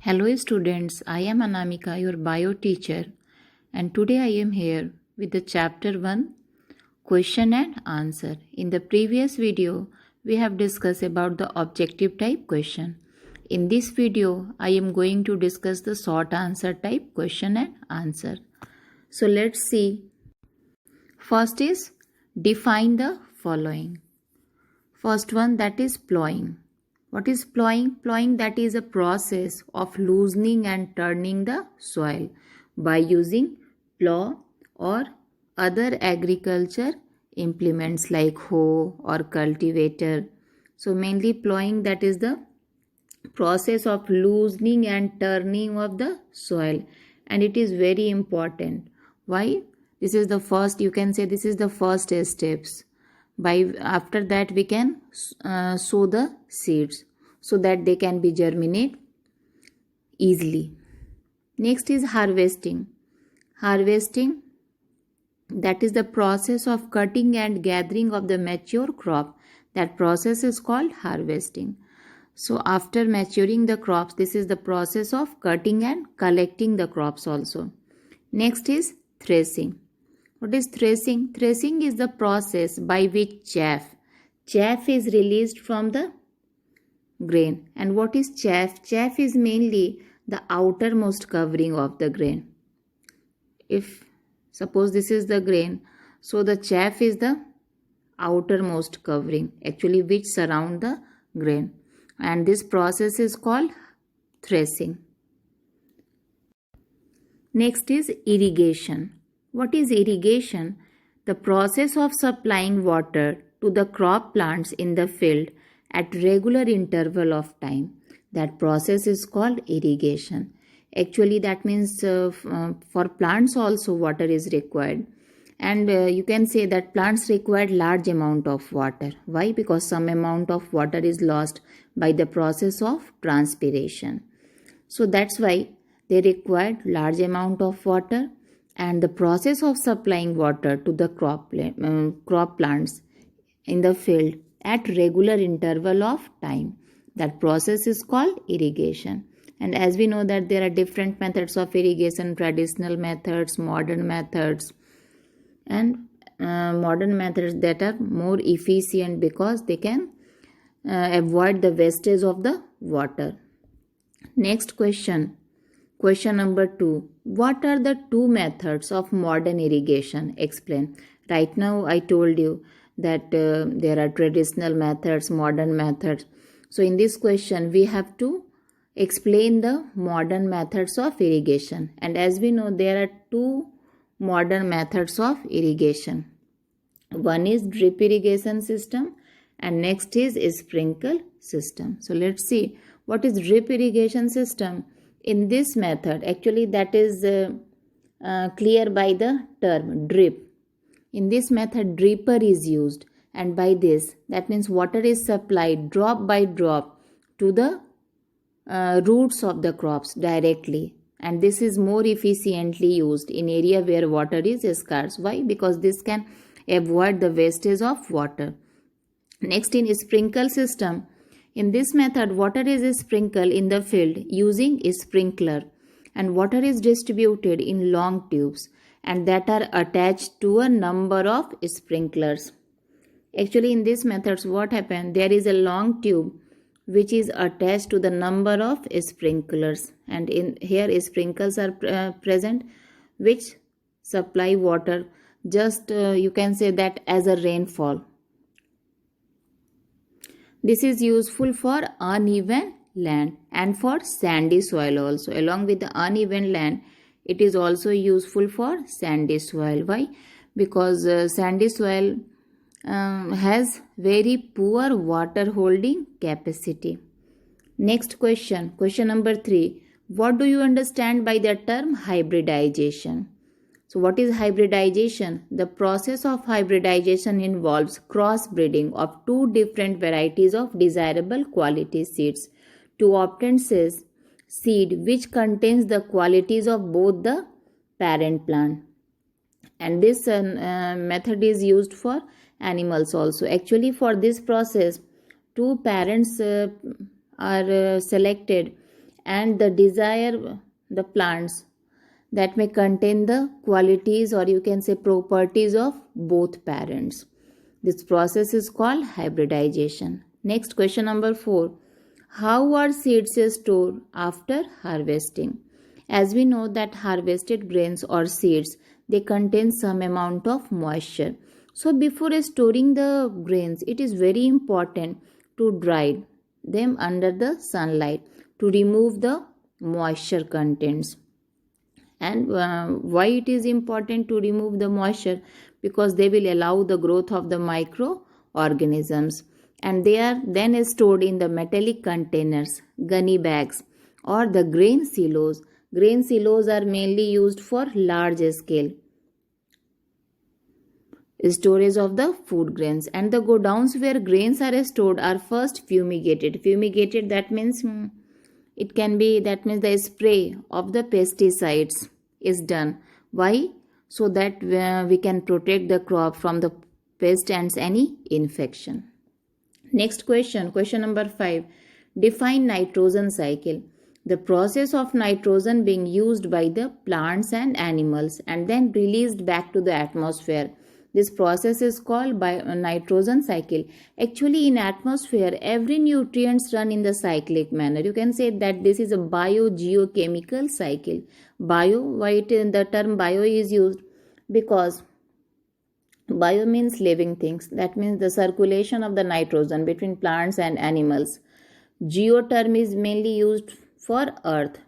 Hello students, I am Anamika, your bio teacher, and today I am here with the chapter 1 question and answer. In the previous video, we have discussed about the objective type question. In this video, I am going to discuss the short answer type question and answer. So let's see. First is define the following. First one, that is plowing. What is plowing? Plowing, that is a process of loosening and turning the soil by using plow or other agriculture implements like hoe or cultivator. So mainly plowing, that is the process of loosening and turning of the soil, and it is very important. Why? This is the first, you can say this is the first steps. By after that we can sow the seeds so that they can be germinate easily. Next is harvesting. Harvesting, that is the process of cutting and gathering of the mature crop. That process is called harvesting. So after maturing the crops, this is the process of cutting and collecting the crops also. Next is threshing. What is threshing? Threshing is the process by which chaff is released from the grain. And what is chaff? Chaff is mainly the outermost covering of the grain. If suppose this is the grain, so the chaff is the outermost covering actually which surround the grain, and this process is called threshing. Next is irrigation. What is irrigation? The process of supplying water to the crop plants in the field at regular interval of time. That process is called irrigation. Actually that means for plants also water is required, and you can say that plants require large amount of water. Why? Because some amount of water is lost by the process of transpiration. So that's why they require large amount of water, and the process of supplying water to the crop plants in the field at regular interval of time, that process is called irrigation. And as we know that there are different methods of irrigation, traditional methods, modern methods, and modern methods that are more efficient because they can avoid the wastage of the water. Next question. Question number 2. What are the two methods of modern irrigation? Explain. Right now I told you that there are traditional methods, modern methods. So in this question we have to explain the modern methods of irrigation. And as we know there are two modern methods of irrigation. One is drip irrigation system and next is sprinkle system. So let's see what is drip irrigation system. In this method, actually that is clear by the term drip. In this method, dripper is used, and by this, that means water is supplied drop by drop to the roots of the crops directly, and this is more efficiently used in area where water is scarce. Why? Because this can avoid the wastage of water. Next, in sprinkle system. In this method, water is sprinkled in the field using a sprinkler, and water is distributed in long tubes and that are attached to a number of sprinklers. Actually in this method what happens, there is a long tube which is attached to the number of sprinklers, and in here sprinkles are present which supply water just you can say that as a rainfall. This is useful for uneven land and for sandy soil also. Along with the uneven land, it is also useful for sandy soil. Why? Because sandy soil has very poor water holding capacity. Next question, question number 3. What do you understand by the term hybridization? So what is hybridization? The process of hybridization involves crossbreeding of two different varieties of desirable quality seeds to obtain seed which contains the qualities of both the parent plant. And this method is used for animals also. Actually for this process, two parents are selected and the plants that may contain the qualities, or you can say properties, of both parents. This process is called hybridization. Next, question number 4. How are seeds stored after harvesting? As we know that harvested grains or seeds, they contain some amount of moisture. So before storing the grains, it is very important to dry them under the sunlight to remove the moisture contents. And why it is important to remove the moisture? Because they will allow the growth of the microorganisms, and they are then stored in the metallic containers, gunny bags, or the grain silos. Grain silos are mainly used for large scale storage of the food grains, and the godowns where grains are stored are first fumigated. That means it can be, that means the spray of the pesticides is done. Why? So that we can protect the crop from the pest and any infection. Next question number 5. Define nitrogen cycle. The process of nitrogen being used by the plants and animals and then released back to the atmosphere. This process is called nitrogen cycle. Actually, in atmosphere, every nutrients run in the cyclic manner. You can say that this is a biogeochemical cycle. Why the term bio is used? Because bio means living things. That means the circulation of the nitrogen between plants and animals. Geo term is mainly used for earth.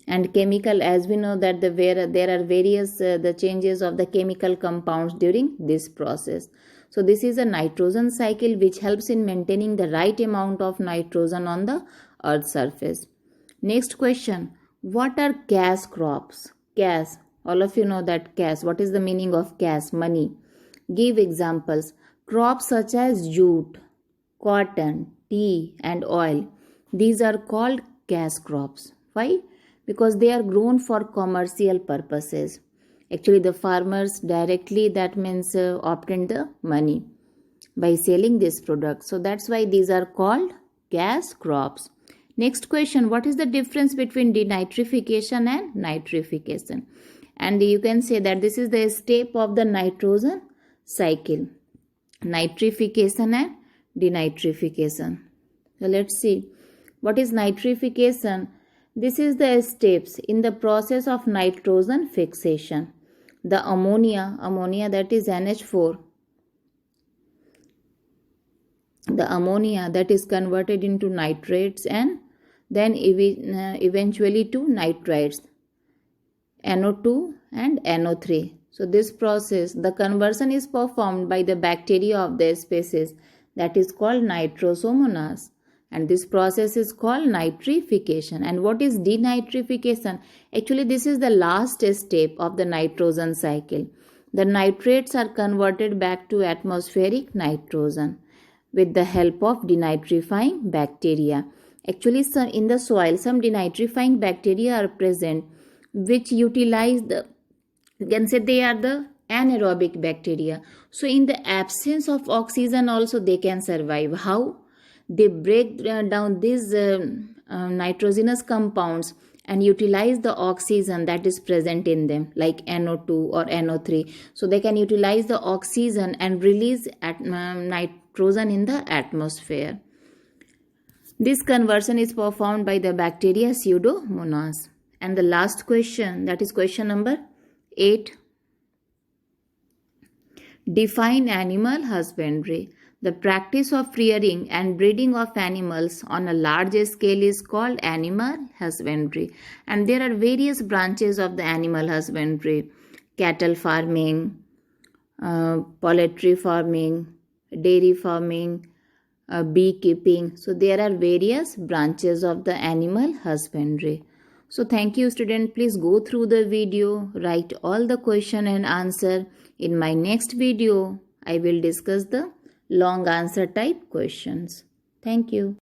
And chemical, as we know that there are various the changes of the chemical compounds during this process. So this is a nitrogen cycle which helps in maintaining the right amount of nitrogen on the earth's surface. Next question. What are cash crops? Cash. All of you know that cash. What is the meaning of cash? Money. Give examples. Crops such as jute, cotton, tea and oil. These are called cash crops. Why? Because they are grown for commercial purposes. Actually, the farmers directly, that means obtain the money by selling this product. So that's why these are called cash crops. Next question. What is the difference between denitrification and nitrification? And you can say that this is the step of the nitrogen cycle. Nitrification and denitrification. So let's see. What is nitrification? This is the steps in the process of nitrogen fixation. The ammonia that is NH4, the ammonia that is converted into nitrates and then eventually to nitrites, NO2 and NO3. So this process, the conversion is performed by the bacteria of their species, that is called Nitrosomonas. And this process is called nitrification. And what is denitrification? Actually, this is the last step of the nitrogen cycle. The nitrates are converted back to atmospheric nitrogen with the help of denitrifying bacteria. Actually, in the soil, some denitrifying bacteria are present which utilize you can say they are the anaerobic bacteria. So in the absence of oxygen also they can survive. How? They break down these nitrogenous compounds and utilize the oxygen that is present in them, like NO2 or NO3. So they can utilize the oxygen and release nitrogen in the atmosphere. This conversion is performed by the bacteria Pseudomonas. And the last question, that is question number 8. Define animal husbandry. The practice of rearing and breeding of animals on a large scale is called animal husbandry. And there are various branches of the animal husbandry. Cattle farming, poultry farming, dairy farming, beekeeping. So there are various branches of the animal husbandry. So thank you student. Please go through the video, write all the question and answer. In my next video, I will discuss the long answer type questions. Thank you.